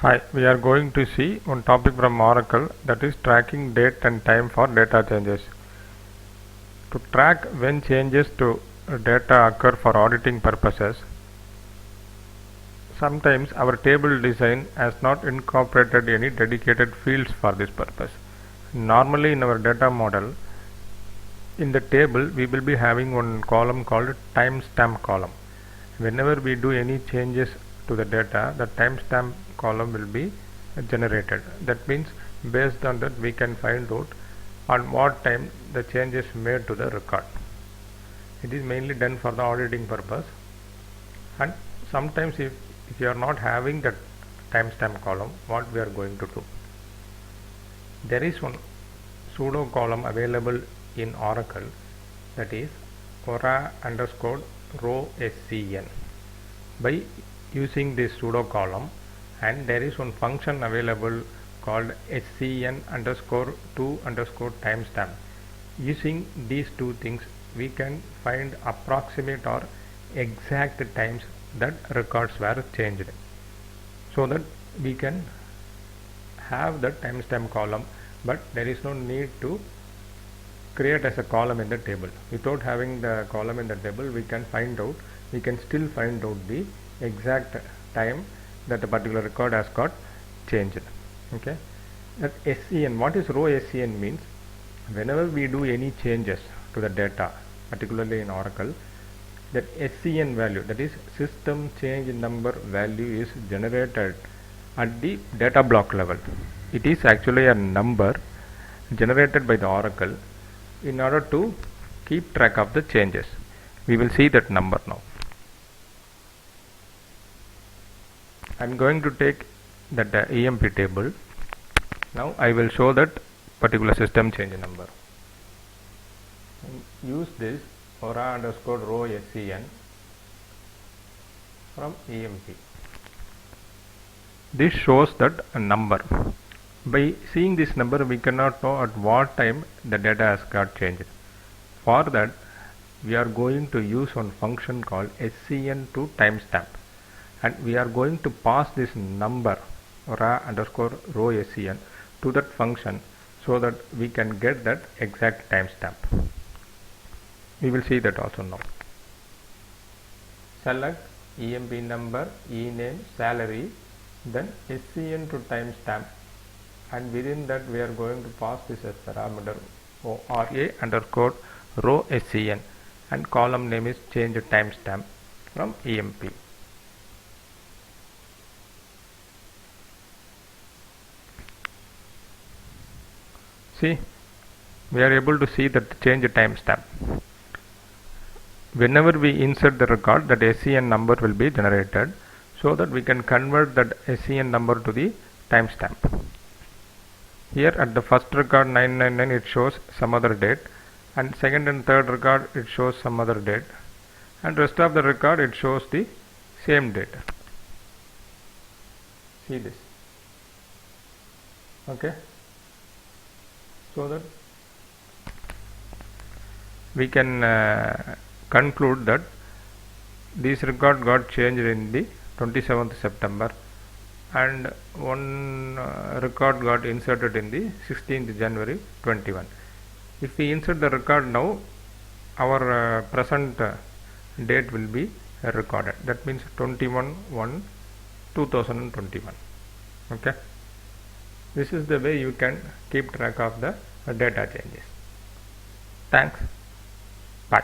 Hi, we are going to see one topic from Oracle, that is tracking date and time for data changes. To track when changes to data occur for auditing purposes, sometimes our table design has not incorporated any dedicated fields for this purpose. Normally in our data model, in the table we will be having one column called timestamp column. Whenever we do any changes to the data, the timestamp column will be generated. That means based on that we can find out on what time the change is made to the record. It is mainly done for the auditing purpose, and sometimes if you are not having that timestamp column, what we are going to do, there is one pseudo column available in Oracle, that is ora underscore row scn. By using this pseudo column, and there is one function available called scn underscore to underscore timestamp. Using these two things, we can find approximate or exact times that records were changed, so that we can have the timestamp column, but there is no need to create as a column in the table. Without having the column in the table, we can still find out the exact time that a particular record has got changed. Okay, that scn, what is row scn means, whenever we do any changes to the data, particularly in Oracle, that scn value, that is system change number value, is generated at the data block level. It is actually a number generated by the Oracle in order to keep track of the changes. We will see that number now. I am going to take that EMP table. Now I will show that particular system change number. Use this ora underscore row scn from EMP. This shows that a number. By seeing this number, we cannot know at what time the data has got changed. For that, we are going to use one function called scn to timestamp, and we are going to pass this number ora underscore row scn to that function, so that we can get that exact timestamp. We will see that also now. Select EMP number, ename, salary, then scn to timestamp, and within that we are going to pass this as parameter ora underscore row scn, and column name is change timestamp from EMP. See, we are able to see that change timestamp. Whenever we insert the record, that scn number will be generated, so that we can convert that scn number to the timestamp. Here at the first record 999, it shows some other date, and second and third record it shows some other date, and rest of the record it shows the same date. See this. Okay, so that we can conclude that this record got changed in the 27th September, and one record got inserted in the 16th January 21. If we insert the record now, our present date will be recorded. That means 21/1/2021. Okay, this is the way you can keep track of the data changes. Thanks. Bye.